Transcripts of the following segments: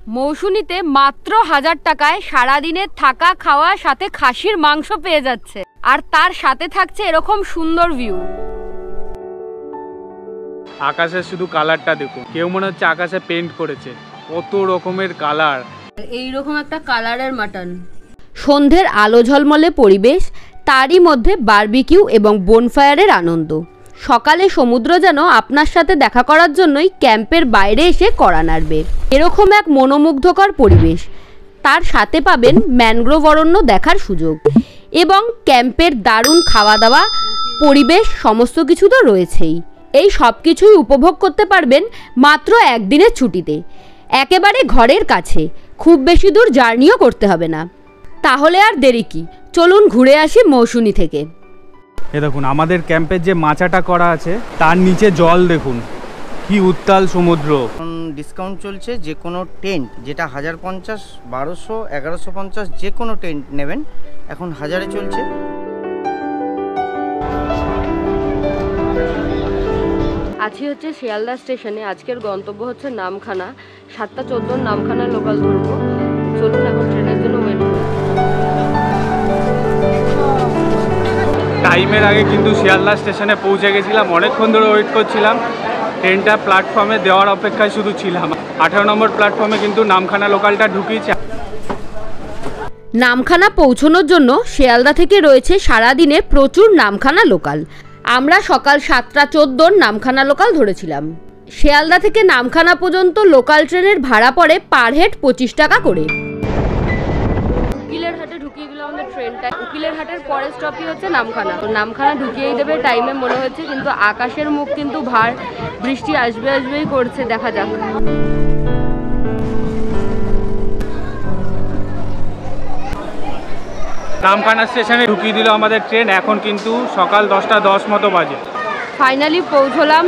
মৌসুনীতে মাত্র 1000 টাকায় সারাদিনের থাকা খাওয়া সাথে খাসির মাংস পেয়ে যাচ্ছে, আর তার সাথে থাকছে এরকম সুন্দর ভিউ। আকাশের শুধু কালারটা দেখুন, কেউ মনে হচ্ছে আকাশে পেন্ট করেছে, কত রকমের কালার। এইরকম একটা কালারের মাটন। সন্ধ্যের আলো ঝলমলে পরিবেশ, তারই মধ্যে বারবিকিউ এবং বনফায়ারের আনন্দ। সকালে সমুদ্র যেন আপনার সাথে দেখা করার জন্যই ক্যাম্পের বাইরে এসে কড়া নাড়বে। এরকম এক মনোমুগ্ধকর পরিবেশ, তার সাথে পাবেন ম্যানগ্রোভ অরণ্য দেখার সুযোগ এবং ক্যাম্পের দারুণ খাওয়া দাওয়া, পরিবেশ সমস্ত কিছু তো রয়েছেই। এই সব কিছুই উপভোগ করতে পারবেন মাত্র একদিনের ছুটিতে, একেবারে ঘরের কাছে, খুব বেশি দূর জার্নিও করতে হবে না। তাহলে আর দেরি কি, চলুন ঘুরে আসি মৌসুনী থেকে। এ দেখুন আমাদের ক্যাম্পের যে মাচাটা করা আছে তার নিচে জল দেখুন, কি উত্তাল সমুদ্র। ডিসকাউন্ট চলছে, যে কোনো টেন্ট যেটা 1050, 1200, 1150 যে কোনো টেন্ট নেবেন এখন 1000-এ চলছে। আছি হচ্ছে শিয়ালদা স্টেশনে। আজকের গন্তব্য হচ্ছে নামখানা। 7:14 নামখানা লোকাল ধরবো। চলুন এখন ট্রেনের জন্য ওয়েট করি। টাইমের আগে কিন্তু শিয়ালদা স্টেশনে পৌঁছে গেছিলাম, অনেকক্ষণ ধরে ওয়েট করছিলাম। ট্রেনটা প্ল্যাটফর্মে দেওয়ার অপেক্ষায় শুধু ছিলাম। 18 নম্বর প্ল্যাটফর্মে কিন্তু নামখানা লোকালটা ঢুকিয়েছে। নামখানা পৌঁছানোর জন্য শিয়ালদা থেকে রয়েছে সারাদিনে প্রচুর নামখানা লোকাল। আমরা সকাল 7:14 নামখানা লোকাল ধরেছিলাম। শিয়ালদা থেকে নামখানা পর্যন্ত লোকাল ট্রেনের ভাড়া পড়ে পার হেড 25 টাকা করে। উকিলের হাটে ঢুকিয়ে দিল আমাদের ট্রেনটা। উকিলের হাটের পরের স্টপই হচ্ছে নামখানা। নামখানা ঢুকিয়েই দেবে টাইমে মনে হচ্ছে, কিন্তু আকাশের মুখ কিন্তু ভার, বৃষ্টি আসবেই করছে, দেখা যাক। নামখানা স্টেশনে ঢুকিয়ে দিল আমাদের ট্রেন। এখন কিন্তু সকাল 10:10 মতো বাজে। ফাইনালি পৌঁছলাম।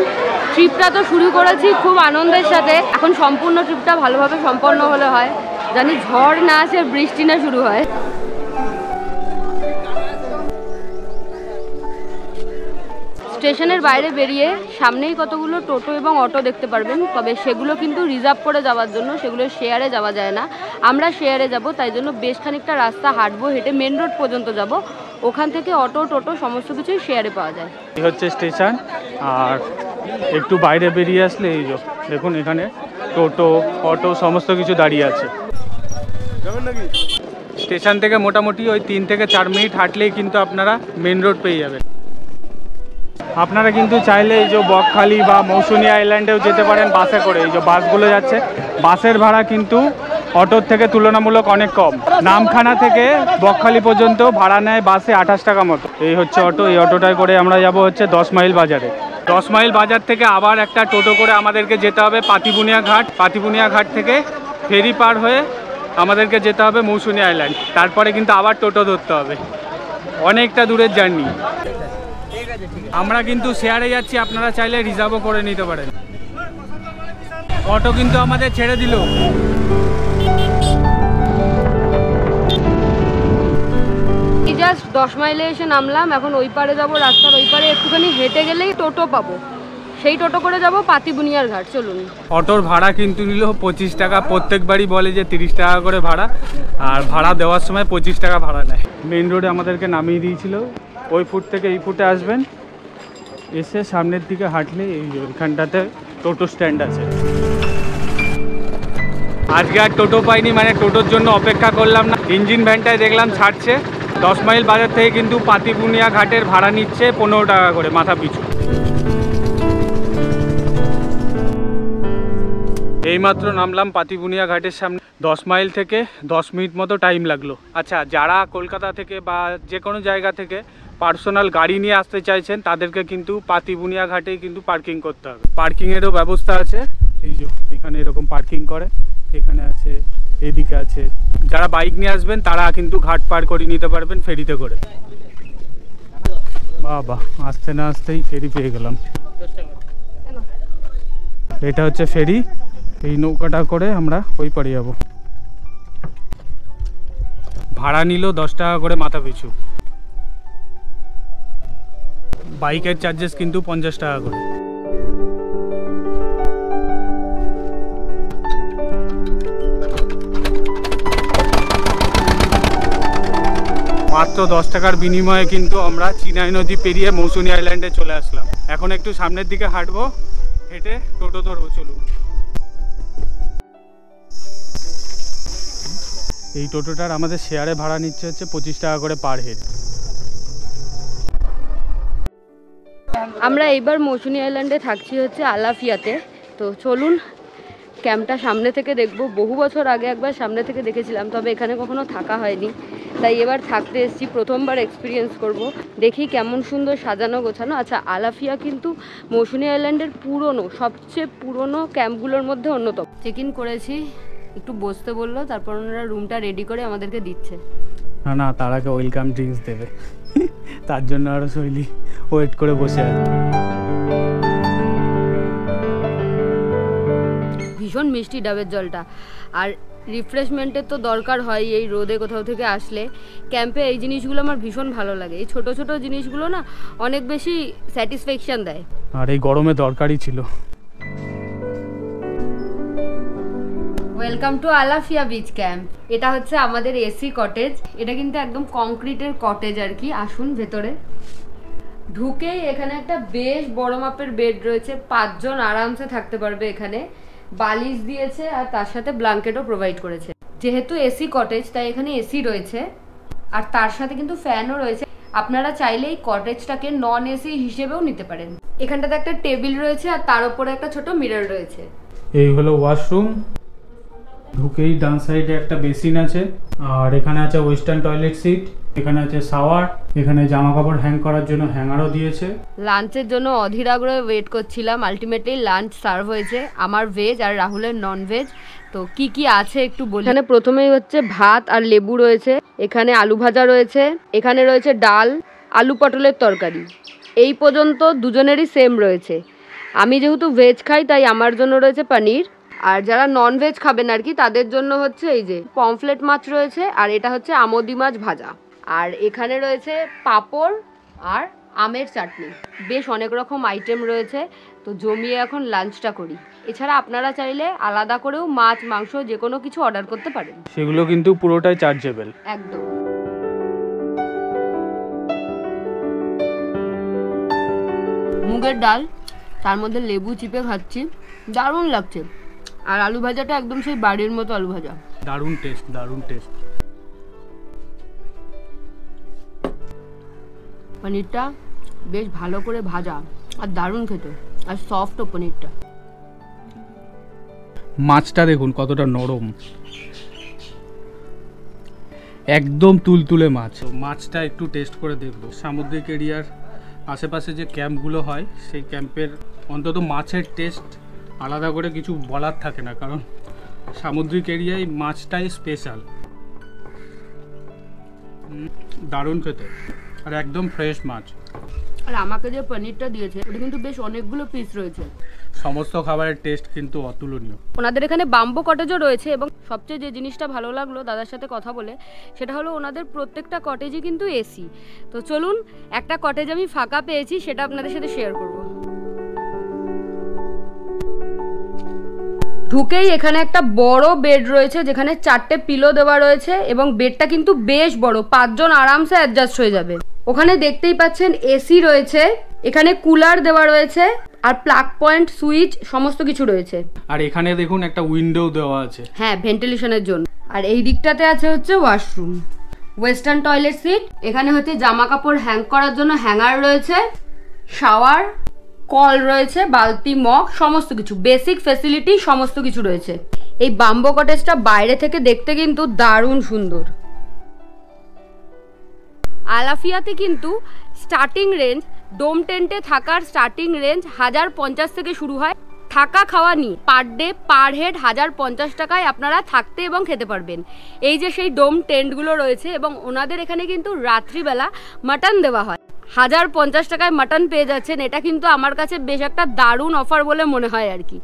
ট্রিপটা তো শুরু করেছি খুব আনন্দের সাথে, এখন সম্পূর্ণ ট্রিপটা ভালোভাবে সম্পন্ন হলে হয়। জানি ঝড় না আসে, বৃষ্টি না শুরু হয়। স্টেশনের বাইরে বেরিয়ে সামনেই কতগুলো টোটো এবং অটো দেখতে পারবেন, তবে সেগুলো কিন্তু রিজার্ভ করে যাওয়ার জন্য, সেগুলো শেয়ারে যাওয়া যায় না। আমরা শেয়ারে যাব, তাই জন্য বেশ খানিকটা রাস্তা হাঁটবো, হেঁটে মেন রোড পর্যন্ত যাব। ওখান থেকে অটো টোটো সমস্ত কিছুই শেয়ারে পাওয়া যায়। এই হচ্ছে স্টেশন, আর একটু বাইরে বেরিয়ে আসলে এই যে দেখুন এখানে টোটো অটো সমস্ত কিছু দাঁড়িয়ে আছে। স্টেশন থেকে মোটামুটি ওই 3 থেকে 4 মিনিট হাঁটলেই কিন্তু আপনারা মেন রোড পেয়ে যাবেন। আপনারা কিন্তু চাইলে এই যে বকখালি বা মৌসুনী আইল্যান্ডেও যেতে পারেন বাসে করে। এই যে বাসগুলো যাচ্ছে, বাসের ভাড়া কিন্তু অটোর থেকে তুলনামূলক অনেক কম। নামখানা থেকে বকখালি পর্যন্ত ভাড়া নেয় বাসে 28 টাকা মতো। এই হচ্ছে অটো, এই অটোটায় করে আমরা যাব হচ্ছে 10 মাইল বাজারে। 10 মাইল বাজার থেকে আবার একটা টোটো করে আমাদেরকে যেতে হবে পাতিবুনিয়া ঘাট। পাতিবুনিয়া ঘাট থেকে ফেরি পার হয়ে আমাদেরকে যেতে হবে মৌসুনী আইল্যান্ড, তারপরে কিন্তু আবার টোটো ধরতে হবে। অনেকটা দূরের জার্নি। আমরা কিন্তু শেয়ারে যাচ্ছি, আপনারা চাইলে রিজার্ভও করে নিতে পারেন। অটো কিন্তু আমাদের ছেড়ে দিল। জাস্ট 10 মাইলে এসে নামলাম, এখন ওই পারে যাবো। রাস্তার ওই পারে একটুখানি হেঁটে গেলেই টোটো পাবো, সেই টোটো করে যাব পাতিবুনিয়ার ঘাট। চলুন। অটোর ভাড়া কিন্তু নিল 25 টাকা। প্রত্যেকবারই বলে যে 30 টাকা করে ভাড়া, আর ভাড়া দেওয়ার সময় 25 টাকা ভাড়া নেয়। মেন রোডে আমাদেরকে নামিয়ে দিয়েছিল। ওই ফুট থেকে এই ফুটে আসবেন, এসে সামনের দিকে হাঁটলে এই ওইখানটাতে টোটো স্ট্যান্ড আছে। আজকে আর টোটো পাইনি, মানে টোটোর জন্য অপেক্ষা করলাম না। ইঞ্জিন ভ্যানটায় দেখলাম ছাড়ছে। 10 মাইল বাজার থেকে কিন্তু পাতিবুনিয়া ঘাটের ভাড়া নিচ্ছে 15 টাকা করে মাথা পিছু। এইমাত্র নামলাম পাতিবুনিয়া ঘাটের সামনে। 10 মাইল থেকে 10 মিনিট মতো টাইম লাগলো। আচ্ছা, যারা কলকাতা থেকে বা যে কোনো জায়গা থেকে পার্সোনাল গাড়ি নিয়ে আসতে চাইছেন তাদেরকে কিন্তু পাতিবুনিয়া ঘাটেই কিন্তু পার্কিং করতে হবে। পার্কিংয়েরও ব্যবস্থা আছে, এই যে এখানে এরকম পার্কিং করে, এখানে আছে, এদিকে আছে। যারা বাইক নিয়ে আসবেন তারা কিন্তু ঘাট পার করে নিতে পারবেন ফেরিতে করে। বাবা, আসতে না আসতেই ফেরি পেয়ে গেলাম। এটা হচ্ছে ফেরি, এই নৌকাটা করে আমরা ওই পারে যাব। ভাড়া নিল 10 টাকা করে মাথা পিছু। বাইকের চার্জেস কিন্তু 50 টাকা করে। মাত্র 10 টাকার বিনিময়ে কিন্তু আমরা চিনাই নদী পেরিয়ে মৌসুনি আইল্যান্ডে চলে আসলাম। এখন একটু সামনের দিকে হাঁটবো, হেঁটে টোটো ধরবো। চলুন। এই টোটোটার আমাদের শেয়ারে ভাড়া নিচ্ছে হচ্ছে 25 টাকা করে পার হেড। আমরা এইবার মৌসুনি আইল্যান্ডে থাকছি হচ্ছে আলাফিয়াতে। তো চলুন ক্যাম্পটা সামনে থেকে দেখব। বহু বছর আগে একবার সামনে থেকে দেখেছিলাম, তবে এখানে কখনো থাকা হয়নি, তাই এবার থাকতে এসেছি, প্রথমবার এক্সপিরিয়েন্স করব। দেখি কেমন সুন্দর সাজানো গোছানো। আচ্ছা, আলাফিয়া কিন্তু মৌসুনি আইল্যান্ডের সবচেয়ে পুরনো ক্যাম্পগুলোর মধ্যে অন্যতম। চেক ইন করেছি, একটু বসতে বললো, তারপর ওনারা রুমটা রেডি করে আমাদেরকে দিচ্ছে। না, তার আগে ওয়েলকাম ড্রিঙ্কস দেবে, তার জন্য আরও শৈলী ওয়েট করে বসে আছে। ভীষণ মিষ্টি ডাবের জলটা। আর রিফ্রেশমেন্টের তো দরকার হয় এই রোদে কোথাও থেকে আসলে। ক্যাম্পে এই জিনিসগুলো আমার ভীষণ ভালো লাগে। এই ছোট ছোট জিনিসগুলো না অনেক বেশি স্যাটিসফ্যাকশন দেয়, আর এই গরমে দরকারই ছিল। Welcome to Alafia beach camp. এটা হচ্ছে আমাদের এসি কটেজ। এটা কিন্তু একদম কংক্রিটের কটেজ আর কি। আসুন ভেতরে। ঢুকেই এখানে একটা বেশ বড় মাপের বেড রয়েছে, 5 জন আরামসে থাকতে পারবে এখানে। বালিশ দিয়েছে আর তার সাথে ব্ল্যাঙ্কেটও প্রোভাইড করেছে। যেহেতু এসি কটেজ তাই এখানে এসি রয়েছে, আর তার সাথে কিন্তু ফ্যানও রয়েছে। আপনারা চাইলে এই কটেজটাকে নন এসি হিসেবেও নিতে পারেন। এখানটাতে একটা টেবিল রয়েছে আর তার উপরে একটা ছোট মিরর রয়েছে। এই হলো ওয়াশরুম। ঢুকেই ডান সাইডে একটা বেসিন আছে, আর এখানে আছে ওয়েস্টার্ন টয়লেট সিট, এখানে আছে শাওয়ার, এখানে জামা কাপড় হ্যাং করার জন্য হ্যাঙ্গারও দিয়েছে। লাঞ্চের জন্য অধীর আগ্রহে ওয়েট করছিলাম। আলটিমেটলি লাঞ্চ সার্ভ হয়েছে, আমার ভেজ আর রাহুলের নন ভেজ। তো কি কি আছে একটু বলি। এখানে প্রথমেই হচ্ছে ভাত আর লেবু রয়েছে, এখানে আলু ভাজা রয়েছে, এখানে রয়েছে ডাল, আলু পটলের তরকারি। এই পর্যন্ত দুজনেরই সেম রয়েছে। আমি যেহেতু ভেজ খাই তাই আমার জন্য রয়েছে পনির, আর যারা নন ভেজ খাবেন আর কি তাদের জন্য হচ্ছে এই যে পমফ্লেট মাছ রয়েছে, আর এটা হচ্ছে আমোদি মাছ ভাজা, আর এখানে রয়েছে পাঁপড় আর আমের চাটনি। বেশ অনেক রকম আইটেম রয়েছে। তো জমিয়ে এখন লাঞ্চটা করি। এছাড়া আপনারা চাইলে আলাদা করেও মাছ মাংস যে কোনো কিছু অর্ডার করতে পারেন, সেগুলো কিন্তু পুরোটাই চার্জেবল একদম। মুগের ডাল, তার মধ্যে লেবু চিপে খাচ্ছি, দারুণ লাগছে। আর আলু ভাজাটা একদম সেই বাড়ির মতো আলু ভাজা, দারুণ টেস্ট, দারুণ টেস্ট। পনিরটা বেশ ভালো করে ভাজা আর দারুণ খেতে, আর সফটও পনিরটা। মাছটা দেখুন কতটা নরম, একদম তুলতুলে মাছ। মাছটা একটু টেস্ট করে দেখবো। সামুদ্রিক এরিয়ার আশেপাশে যে ক্যাম্পগুলো হয় সেই ক্যাম্পের অন্তত মাছের টেস্ট আলাদা করে কিছু বলার থাকে না, কারণ সামুদ্রিক এরিয়ায় মাছটাই স্পেশাল। দারুণ খেতে, আর একদম ফ্রেশ মাছ। আর আমাকে যে পনিরটা দিয়েছে ওটা কিন্তু বেশ অনেকগুলো পিস রয়েছে। সমস্ত খাবারের টেস্ট কিন্তু অতুলনীয়। ওনাদের এখানে বাম্বো কটেজও রয়েছে, এবং সবচেয়ে যে জিনিসটা ভালো লাগলো দাদার সাথে কথা বলে সেটা হলো ওনাদের প্রত্যেকটা কটেজই কিন্তু এসি। তো চলুন, একটা কটেজ আমি ফাঁকা পেয়েছি, সেটা আপনাদের সাথে শেয়ার করব। ঢুকেই এখানে একটা বড় বেড রয়েছে, যেখানে 4টে পিলো দেওয়া রয়েছে, এবং বেডটা কিন্তু বেশ বড়, 5 জন আরামসে অ্যাডজাস্ট হয়ে যাবে। ওখানে দেখতেই পাচ্ছেন এসি রয়েছে, এখানে কুলার দেওয়া রয়েছে, আর প্লাগ পয়েন্ট, সুইচ সমস্ত কিছু রয়েছে। আর এখানে দেখুন একটা উইন্ডো দেওয়া আছে, হ্যাঁ, ভেন্টিলেশনের জন্য। আর এই দিকটাতে আছে হচ্ছে ওয়াশরুম, ওয়েস্টার্ন টয়লেট সিট, এখানে হচ্ছে জামা কাপড় হ্যাং করার জন্য হ্যাঙ্গার রয়েছে, শাওয়ার, কল রয়েছে, বালতি, মগ, সমস্ত কিছু বেসিক ফ্যাসিলিটি সমস্ত কিছু রয়েছে। এই বাম্বো কটেজটা বাইরে থেকে দেখতে কিন্তু দারুণ সুন্দর। আলাফিয়াতে কিন্তু স্টার্টিং রেঞ্জ, ডোম টেন্টে থাকার স্টার্টিং রেঞ্জ 1050 থেকে শুরু হয়। থাকা খাওয়া নিয়ে পার ডে পার হেড 1050 টাকায় আপনারা থাকতে এবং খেতে পারবেন। এই যে সেই ডোম টেন্টগুলো রয়েছে, এবং ওনাদের এখানে কিন্তু রাত্রিবেলা মাটন দেওয়া হয়। 1050 টাকায় মাটন পেয়ে যাচ্ছেন, এটা কিন্তু আমার কাছে বেশ একটা দারুণ অফার বলে মনে হয় আর কি।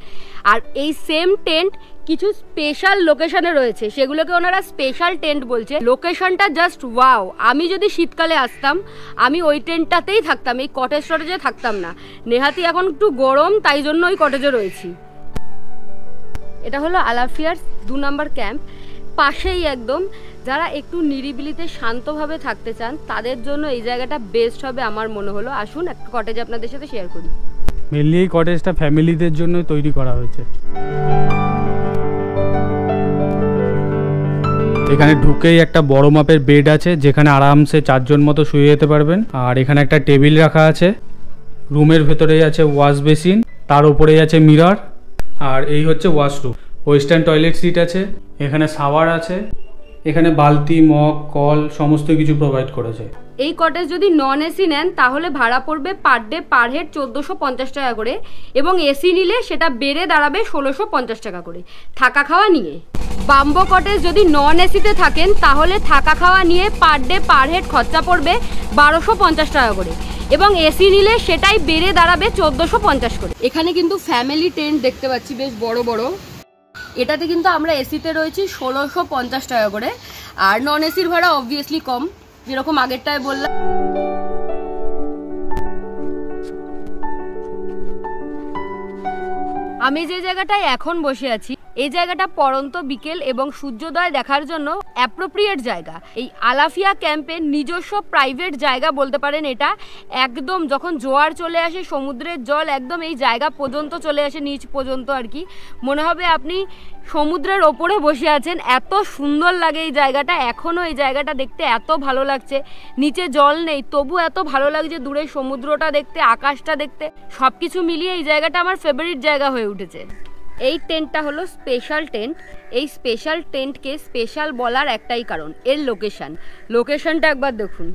আর এই সেম টেন্ট কিছু স্পেশাল লোকেশনে রয়েছে, সেগুলোকে ওনারা স্পেশাল টেন্ট বলছে। লোকেশনটা জাস্ট ওয়াও। আমি যদি শীতকালে আসতাম আমি ওই টেন্টটাতেই থাকতাম, এই কটেজ টটেজে থাকতাম না। নেহাতি এখন একটু গরম, তাই জন্য ওই কটেজে রয়েছি। এটা হলো আলাফিয়ার 2 নম্বর ক্যাম্প। পাশেই একদম। যারা একটু নিরিবিলিতে শান্তভাবে থাকতে চান তাদের জন্য এই জায়গাটা বেস্ট হবে আমার মনে হলো। আসুন একটা কটেজ আপনাদের সাথে শেয়ার করি। মেনলি এই কটেজটা ফ্যামিলিদের জন্য তৈরি করা হয়েছে। এখানে ঢুকেই একটা বড় মাপের বেড আছে, যেখানে আরামসে 4 জন মতো শুয়ে যেতে পারবেন। আর এখানে একটা টেবিল রাখা আছে। রুমের ভেতরেই আছে ওয়াশ বেসিন, তার উপরেই আছে মিরর। আর এই হচ্ছে ওয়াশরুম। ওয়েস্টার্ন টয়লেট সিট আছে, এখানে শাওয়ার আছে, এখানে বালতি, মগ, কল সমস্ত কিছু প্রোভাইড করেছে। এই কটেজ যদি নন এসি নেন তাহলে ভাড়া পড়বে পার ডে পার হেড 1450 টাকা করে, এবং এসি নিলে সেটা বেড়ে দাঁড়াবে 1650 টাকা করে থাকা খাওয়া নিয়ে। বাম্বো কটেজ যদি নন এসিতে থাকেন তাহলে থাকা খাওয়া নিয়ে পার ডে পার হেড খরচা পড়বে 1250 টাকা করে, এবং এসি নিলে সেটাই বেড়ে দাঁড়াবে 1450 করে। এখানে কিন্তু ফ্যামিলি টেন্ট দেখতে পাচ্ছি বেশ বড় বড়। এটাতে কিন্তু আমরা এসিতে রয়েছি 1650 টাকা করে, আর নন এসির ভাড়া অবভিয়াসলি কম, যেরকম আগেরটায় বললাম। আমি যে জায়গাটায় এখন বসে আছি এই জায়গাটা পড়ন্ত বিকেল এবং সূর্যোদয় দেখার জন্য অ্যাপ্রোপ্রিয়েট জায়গা। এই আলাফিয়া ক্যাম্পের নিজস্ব প্রাইভেট জায়গা বলতে পারেন এটা। একদম যখন জোয়ার চলে আসে সমুদ্রের জল একদম এই জায়গা পর্যন্ত চলে আসে, নিচ পর্যন্ত আর কি, মনে হবে আপনি সমুদ্রের ওপরে বসে আছেন। এত সুন্দর লাগে এই জায়গাটা, এখনও এই জায়গাটা দেখতে এত ভালো লাগছে। নিচে জল নেই তবু এত ভালো লাগছে দূরে সমুদ্রটা দেখতে, আকাশটা দেখতে, সব কিছু মিলিয়ে এই জায়গাটা আমার ফেভারিট জায়গা হয়ে উঠেছে। এই টেন্টটা হলো স্পেশাল টেন্ট। এই স্পেশাল টেন্টকে স্পেশাল বলার একটাই কারণ, এর লোকেশনটা একবার দেখুন।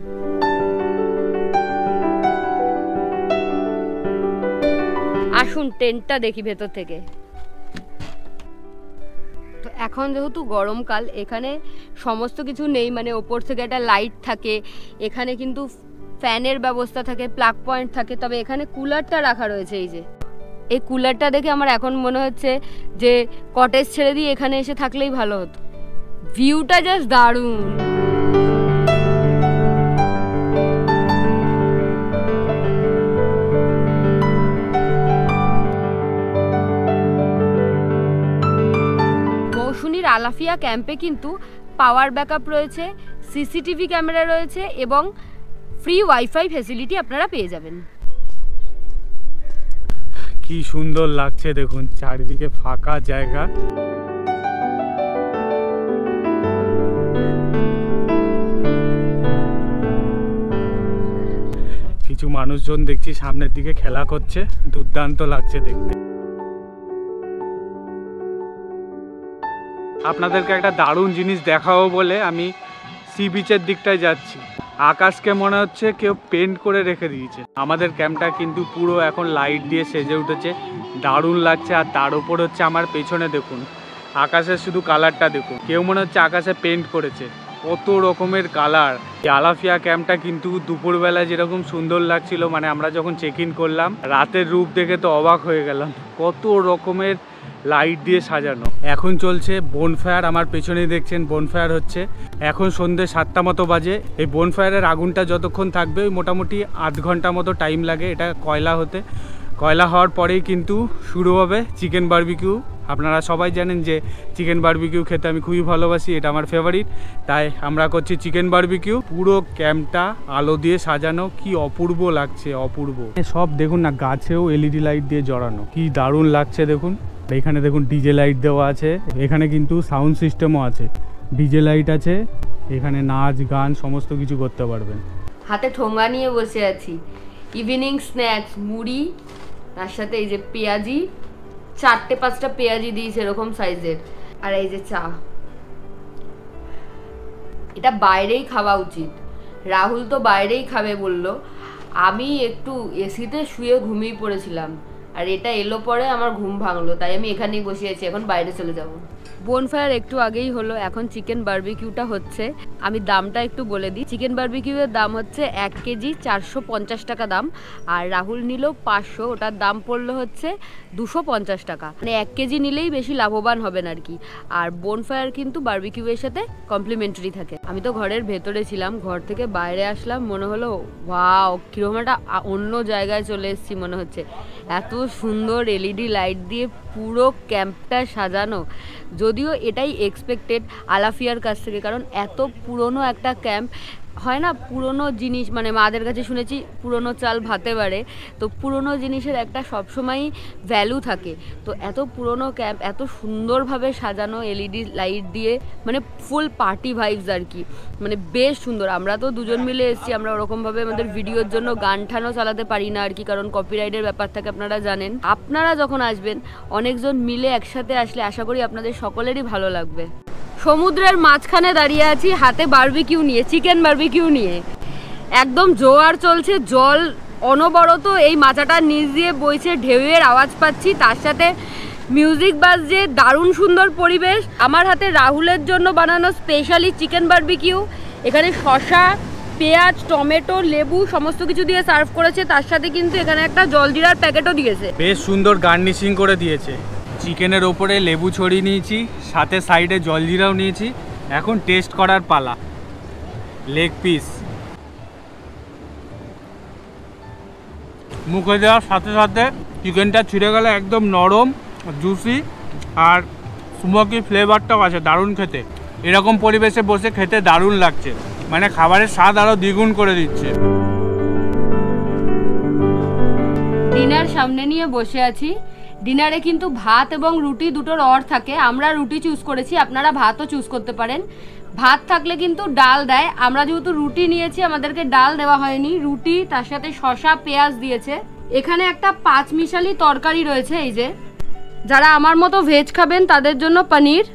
আসুন টেন্টটা দেখি ভেতর থেকে। তো এখন যেহেতু গরমকাল এখানে সমস্ত কিছু নেই, মানে ওপর থেকে একটা লাইট থাকে, এখানে কিন্তু ফ্যানের ব্যবস্থা থাকে, প্লাগ পয়েন্ট থাকে, তবে এখানে কুলারটা রাখা রয়েছে। এই কুলারটা দেখে আমার এখন মনে হচ্ছে যে কটেজ ছেড়ে দিয়ে এখানে এসে থাকলেই ভালো হতো। ভিউটা জাস্ট দারুণ। মৌসুমীর আলাফিয়া ক্যাম্পে কিন্তু পাওয়ার ব্যাকআপ রয়েছে, সিসিটিভি ক্যামেরা রয়েছে এবং ফ্রি ওয়াইফাই ফ্যাসিলিটি আপনারা পেয়ে যাবেন। কি সুন্দর লাগছে দেখুন, চারিদিকে ফাঁকা জায়গা। কিছু মানুষজন দেখছি সামনের দিকে খেলা করছে, দুর্দান্ত লাগছে দেখতে। আপনাদেরকে একটা দারুণ জিনিস দেখাবো বলে আমি সি বিচের দিকটায় যাচ্ছি। আকাশকে মনে হচ্ছে কেউ পেন্ট করে রেখে দিয়েছে। আমাদের ক্যাম্পটা কিন্তু পুরো এখন লাইট দিয়ে সেজে উঠেছে, দারুণ লাগছে। আর তার উপর হচ্ছে আমার পেছনে দেখুন আকাশের শুধু কালারটা দেখুন, কেউ মনে হচ্ছে আকাশে পেন্ট করেছে, কত রকমের কালার। এই আলাফিয়া ক্যাম্পটা কিন্তু দুপুরবেলা যেরকম সুন্দর লাগছিল, মানে আমরা যখন চেক ইন করলাম রাতের রূপ দেখে তো অবাক হয়ে গেলাম, কত রকমের লাইট দিয়ে সাজানো। এখন চলছে বনফায়ার, আমার পেছনেই দেখছেন বনফায়ার হচ্ছে। এখন সন্ধ্যে 7টা মতো বাজে। এই বনফায়ারের আগুনটা যতক্ষণ থাকবে ওই মোটামুটি 8 ঘন্টা মতো টাইম লাগে এটা কয়লা হতে। কয়লা হওয়ার পরেই কিন্তু শুরু হবে চিকেন বারবিকিউ। আপনারা সবাই জানেন যে চিকেন বারবিকিউ খেতে আমি খুবই ভালোবাসি, এটা আমার ফেভারিট, তাই আমরা করছি চিকেন বারবিকিউ। পুরো ক্যাম্পটা আলো দিয়ে সাজানো, কি অপূর্ব লাগছে, অপূর্ব। সব দেখুন না, গাছেও এলইডি লাইট দিয়ে জড়ানো, কি দারুণ লাগছে দেখুন। এখানে দেখুন ডিজে লাইট দেওয়া আছে, এখানে কিন্তু সাউন্ড সিস্টেমও আছে, ডিজে লাইট আছে, এখানে নাচ গান সমস্ত কিছু করতে পারবেন। হাতে ঠোঙ্গা নিয়ে বসে আছি, ইভিনিং স্ন্যাক্স, মুড়ি, তার সাথে এই যে পেঁয়াজি, 4-5টা পেঁয়াজি দিয়েছে এরকম সাইজের, আর এই যে চা। এটা বাইরেই খাওয়া উচিত, রাহুল তো বাইরেই খাবে বলল, আমি একটু এসিতে শুয়ে ঘুমিয়ে পড়েছিলাম, আর এটা এলো পরে আমার ঘুম ভাঙলো, তাই আমি এখানেই বসে আছি, এখন বাইরে চলে যাব। বনফায়ার একটু আগেই হলো, এখন চিকেন বারবিকিউটা হচ্ছে। আমি দামটা একটু বলে দিই, চিকেন বারবিকিউয়ের দাম হচ্ছে 1 কেজি 450 টাকা দাম, আর রাহুল নিল 500, ওটার দাম পড়লো হচ্ছে 250 টাকা, মানে 1 কেজি নিলেই বেশি লাভবান হবেন আর কি। আর বনফায়ার কিন্তু বারবিকিউয়ের সাথে কমপ্লিমেন্টারি থাকে। আমি তো ঘরের ভেতরে ছিলাম, ঘর থেকে বাইরে আসলাম, মনে হলো ওয়াও, কিরকম একটা অন্য জায়গায় চলে এসেছি মনে হচ্ছে। এত সুন্দর এলইডি লাইট দিয়ে পুরো ক্যাম্পটা সাজানো, যদিও এটাই এক্সপেক্টেড আলাফিয়ার কাছ থেকে, কারণ এত পুরনো একটা ক্যাম্প হয় না, পুরনো জিনিস মানে মাদের কাছে শুনেছি পুরনো চাল ভাতে বাড়ে, তো পুরনো জিনিসের একটা সবসময়ই ভ্যালু থাকে। তো এত পুরনো ক্যাম্প এত সুন্দরভাবে সাজানো এলইডি লাইট দিয়ে, মানে ফুল পার্টি ভাইবস আর কি, মানে বেশ সুন্দর। আমরা তো দুজন মিলে এসেছি, আমরা ওরকমভাবে আমাদের ভিডিওর জন্য গান ঠানও চালাতে পারি না আর কি, কারণ কপিরাইটের ব্যাপার থাকে আপনারা জানেন। আপনারা যখন আসবেন অনেকজন মিলে একসাথে আসলে আশা করি আপনাদের সকলেরই ভালো লাগবে। সমুদ্রের মাঝখানে দাঁড়িয়ে আছি, হাতে বারবিকিউ নিয়ে, চিকেন বারবিকিউ নিয়ে। একদম জোয়ার চলছে, জল অনবরত এই মাচাটার নিচ দিয়ে বইছে, ঢেউয়ের আওয়াজ পাচ্ছি, তার সাথে মিউজিক বাজছে, দারুণ সুন্দর পরিবেশ। আমার হাতে রাহুলের জন্য বানানো স্পেশালি চিকেন বারবিকিউ, এখানে শসা, পেঁয়াজ, টমেটো, লেবু সমস্ত কিছু দিয়ে সার্ভ করেছে, তার সাথে কিন্তু এখানে একটা জলজিরার প্যাকেটও দিয়েছে। বেশ সুন্দর গার্নিশিং করে দিয়েছে। চিকেনের ওপরে লেবু ছড়িয়ে নিয়েছি, সাথে সাইডে জলজিরাও নিয়েছি। এখন টেস্ট করার পালা। লেগ পিস মুখে দেওয়ার সাথে সাথে চিকেনটা ছিঁড়ে গেলে একদম নরম, জুসি, আর স্মোকি ফ্লেভারটাও আছে, দারুণ খেতে। এরকম পরিবেশে বসে খেতে দারুণ লাগছে, মানে খাবারের স্বাদ আরও দ্বিগুণ করে দিচ্ছে। ডিনার সামনে নিয়ে বসে আছি। ডিনারে কিন্তু ভাত এবং রুটি দুটোর অর থাকে, আমরা রুটি চুজ করেছি, আপনারা ভাতও চুজ করতে পারেন। ভাত থাকলে কিন্তু ডাল দেয়, আমরা যেহেতু রুটি নিয়েছি আমাদেরকে ডাল দেওয়া হয়নি, রুটি তার সাথে শসা পেঁয়াজ দিয়েছে। এখানে একটা 5 মিশালি তরকারি রয়েছে, এই যে যারা আমার মতো ভেজ খাবেন তাদের জন্য পনির,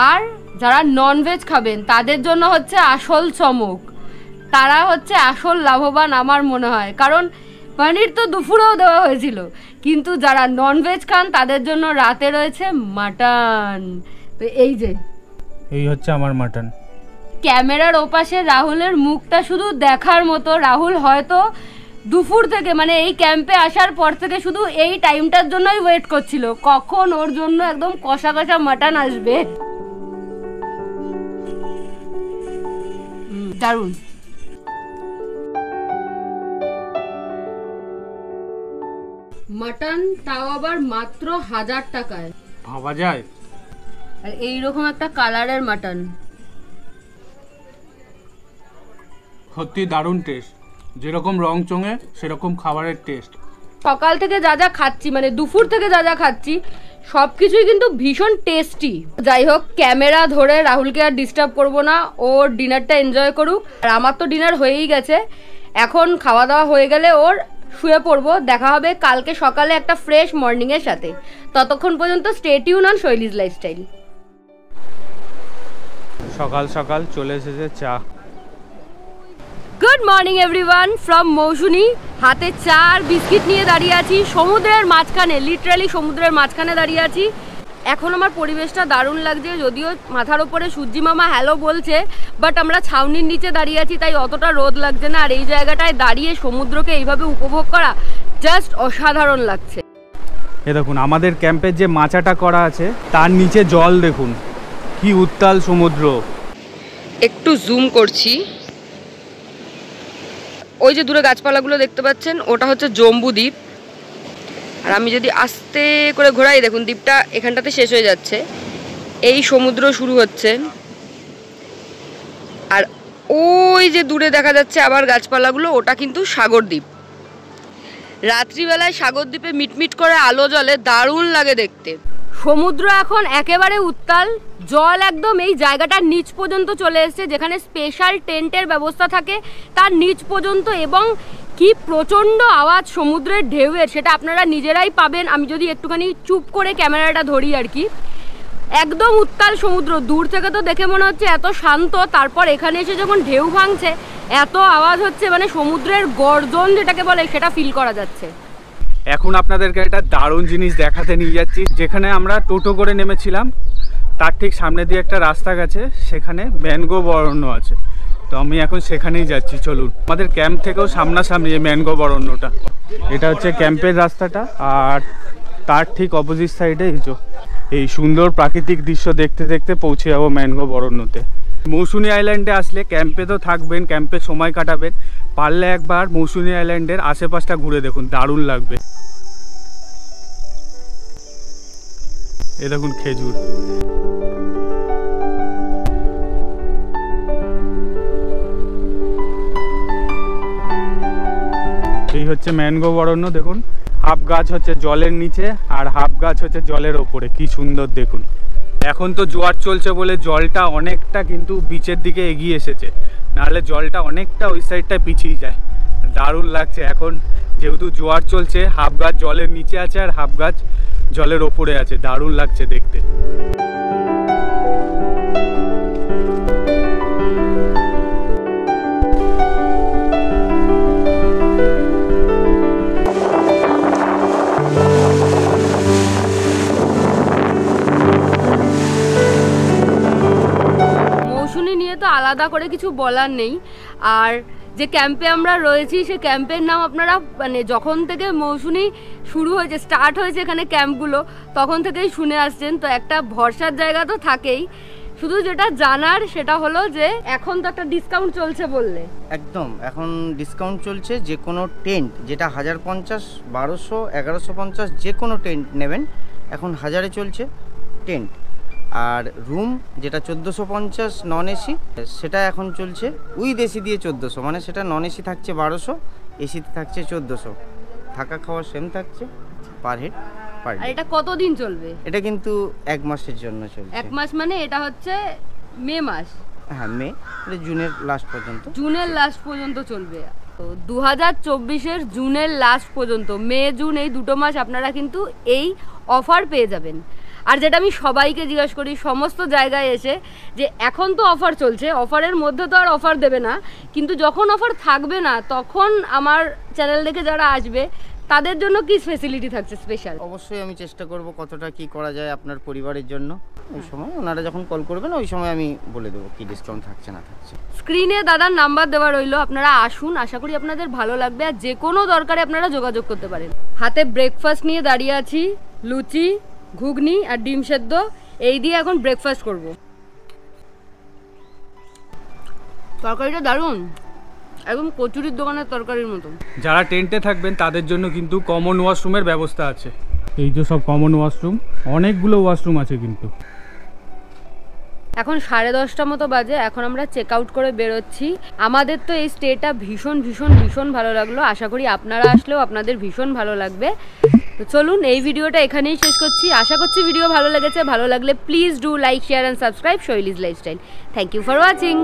আর যারা নন ভেজ খাবেন তাদের জন্য হচ্ছে আসল চমক, তারা হচ্ছে আসল লাভবান আমার মনে হয়, কারণ পনির তো দুপুরেও দেওয়া হয়েছিল, কিন্তু যারা ননভেজ খান তাদের জন্য রাতে রয়েছে মাটন। তো এই হচ্ছে আমার মাটন। ক্যামেরার ওপাশে রাহুলের মুখটা শুধু দেখার মতো। রাহুল হয়তো দুপুর থেকে, মানে এই ক্যাম্পে আসার পর থেকে শুধু এই টাইমটার জন্যই ওয়েট করছিল, কখন ওর জন্য একদম কষা কষা মাটন আসবে। দারুণ। মাটন তাও আবার মাত্র 1000 টাকায়, ভাবা যায়। আর এইরকম একটা কালারের মাটন, সত্যি দারুণ টেস্ট, যেরকম রং চঙে সেরকম খাবারের টেস্ট। সকাল থেকে যা যা খাচ্ছি, মানে দুপুর থেকে যা যা খাচ্ছি সব কিছুই কিন্তু ভীষণ টেস্টি। যাই হোক, ক্যামেরা ধরে রাহুলকে আর ডিস্টার্ব করবো না, ওর ডিনারটা এনজয় করুক। আর আমার তো ডিনার হয়েই গেছে, এখন খাওয়া দাওয়া হয়ে গেলে ওর শুয়ে পড়বো। দেখা হবে কালকে সকালে একটা ফ্রেশ মর্নিংয়ের সাথে। ততক্ষণ পর্যন্ত স্টে টিউন অন শৈলীজ লাইফস্টাইল। সকাল সকাল চলে এসেছে চা। Good morning everyone from Mousuni. হাতে চা আর বিস্কিট নিয়ে দাঁড়িয়ে আছি সমুদ্রের মাঝখানে, লিটারালি সমুদ্রের মাঝখানে দাঁড়িয়ে আছি। এখন আমার পরিবেশটা দারুণ লাগছে, যদিও মাথার ওপরে সূর্যি মামা হ্যালো বলছে, বাট আমরা ছাউনির নিচে দাঁড়িয়ে আছি তাই অতটা রোদ লাগছে না। আর এই জায়গাটায় দাঁড়িয়ে সমুদ্রকে এইভাবে উপভোগ করা জাস্ট অসাধারণ লাগছে। এ দেখুন আমাদের ক্যাম্পের যে মাচাটা করা আছে তার নিচে জল দেখুন, কি উত্তাল সমুদ্র। একটু জুম করছি, ওই যে দূরে গাছপালাগুলো দেখতে পাচ্ছেন ওটা হচ্ছে জম্বু দ্বীপ। আর আমি যদি আস্তে করে ঘোরাই, দেখুন দ্বীপটা এখানটাতে শেষ হয়ে যাচ্ছে, এই সমুদ্র শুরু হচ্ছে। আর ওই যে দূরে দেখা যাচ্ছে আবার গাছপালাগুলো, ওটা কিন্তু সাগর দ্বীপ। রাত্রিবেলায় সাগর দ্বীপে মিটমিট করে আলো জ্বলে, দারুণ লাগে দেখতে। সমুদ্র এখন একেবারে উত্তাল, জল একদম এই জায়গাটার নিচ পর্যন্ত চলে এসেছে, যেখানে স্পেশাল টেন্টের ব্যবস্থা থাকে তার নিচ পর্যন্ত। এবং কি প্রচণ্ড আওয়াজ সমুদ্রের ঢেউয়ের, সেটা আপনারা নিজেরাই পাবেন। আমি যদি একটুখানি চুপ করে ক্যামেরাটা ধরি আর কি, একদম উত্তাল সমুদ্র। দূর থেকে তো দেখে মনে হচ্ছে এত শান্ত, তারপর এখানে এসে যখন ঢেউ ভাঙছে এত আওয়াজ হচ্ছে, মানে সমুদ্রের গর্জন যেটাকে বলে সেটা ফিল করা যাচ্ছে। এখন আপনাদেরকে একটা দারুণ জিনিস দেখাতে নিয়ে যাচ্ছি। যেখানে আমরা টোটো করে নেমেছিলাম তার ঠিক সামনে দিয়ে একটা রাস্তা গেছে, সেখানে ম্যানগ্রোভ অরণ্য আছে। তো আমি এখন সেখানেই যাচ্ছি, চলুন। আমাদের ক্যাম্প থেকেও সামনাসামনি এই ম্যানগ্রোভ অরণ্যটা, এটা হচ্ছে ক্যাম্পের রাস্তাটা। আর তার ঠিক অপোজিট সাইডে এই সুন্দর প্রাকৃতিক দৃশ্য দেখতে দেখতে পৌঁছে যাবো ম্যানগ্রোভ অরণ্যতে। মৌসুনি আইল্যান্ডে আসলে ক্যাম্পে তো থাকবেন, ক্যাম্পে সময় কাটাবেন, পারলে একবার মৌসুনি আইল্যান্ডের আশেপাশটা ঘুরে দেখুন, দারুণ লাগবে। এ দেখুন খেজুর। এই হচ্ছে ম্যানগ্রোভ অরণ্য। দেখুন হাফ গাছ হচ্ছে জলের নিচে আর হাফ গাছ হচ্ছে জলের ওপরে, কি সুন্দর দেখুন। এখন তো জোয়ার চলছে বলে জলটা অনেকটা কিন্তু বিচের দিকে এগিয়ে এসেছে, নাহলে জলটা অনেকটা ওই সাইডটায় পিছিয়ে যায়। দারুণ লাগছে এখন, যেহেতু জোয়ার চলছে হাফ গাছ জলের নিচে আছে আর হাফ গাছ জলের ওপরে আছে, দারুণ লাগছে দেখতে। মৌসুমী নিয়ে তো আলাদা করে কিছু বলার নেই। আর যে ক্যাম্পে আমরা রয়েছি সে ক্যাম্পের নাম আপনারা মানে যখন থেকে মৌসুমী শুরু হয়েছে, স্টার্ট হয়েছে এখানে ক্যাম্পগুলো, তখন থেকেই শুনে আসছেন। তো একটা ভরসার জায়গা তো থাকেই। শুধু যেটা জানার সেটা হলো যে এখন তো একটা ডিসকাউন্ট চলছে বললে। একদম, এখন ডিসকাউন্ট চলছে। যে কোনো টেন্ট যেটা 1050, 1200, 1150 যে কোনো টেন্ট নেবেন এখন 1000-এ চলছে টেন্ট। আর রুম যেটা 1450 নন এসি, সেটা এখন চলছে উইথ এসি দিয়ে 1400, মানে সেটা নন এসি থাকছে 1200, এসিতে থাকছে 1400। থাকা খাওয়া সেম থাকছে পার হেড পার ডে। আর এটা কতদিন চলবে? এটা কিন্তু 1 মাসের জন্য চলছে। 1 মাস মানে এটা হচ্ছে মে মাস? হ্যাঁ, মে, এটা জুনের লাস্ট পর্যন্ত। জুনের লাস্ট পর্যন্ত চলবে। তো 2024-এর জুনের লাস্ট পর্যন্ত, মে জুন এই দুটো মাস আপনারা কিন্তু এই অফার পেয়ে যাবেন। আর যেটা আমি সবাইকে জিজ্ঞাসা করি সমস্ত জায়গায় এসে, যে এখন তো অফার চলছে, অফারের মধ্যে তো আর অফার দেবে না, কিন্তু যখন অফার থাকবে না তখন আমার চ্যানেল দেখে যারা আসবে তাদের জন্য কি ফেসিলিটি থাকছে স্পেশাল? অবশ্যই আমি চেষ্টা করব কতটা কি করা যায় আপনার পরিবারের জন্য। ওই সময় ওনারা যখন কল করবেন ওই সময় আমি বলে দেবো কি ডিসকাউন্ট থাকছে না থাকছে। স্ক্রিনে দাদার নাম্বার দেওয়া রইলো, আপনারা আসুন, আশা করি আপনাদের ভালো লাগবে। আর যে কোনো দরকারে আপনারা যোগাযোগ করতে পারেন। হাতে ব্রেকফাস্ট নিয়ে দাঁড়িয়ে আছি, লুচি, ঘুগনি আর ডিম সেদ্ধ, এই দিয়ে এখন ব্রেকফাস্ট করব। তরকারিটা দারুণ, একদম কচুরির দোকানের তরকারির মতো। যারা টেন্টে থাকবেন তাদের জন্য কিন্তু কমন ওয়াশরুমের ব্যবস্থা আছে। এই যে সব কমন ওয়াশরুম, অনেকগুলো ওয়াশরুম আছে কিন্তু। এখন 10:30 মতো বাজে, এখন আমরা চেক আউট করে বেরোচ্ছি। আমাদের তো এই স্টেটা ভীষণ ভীষণ ভীষণ ভালো লাগলো, আশা করি আপনারা আসলেও আপনাদের ভীষণ ভালো লাগবে। তো চলুন এই ভিডিওটা এখানেই শেষ করছি। আশা করছি ভিডিও ভালো লেগেছে। ভালো লাগলে please do like, share and subscribe Shoily's lifestyle. Thank you for watching.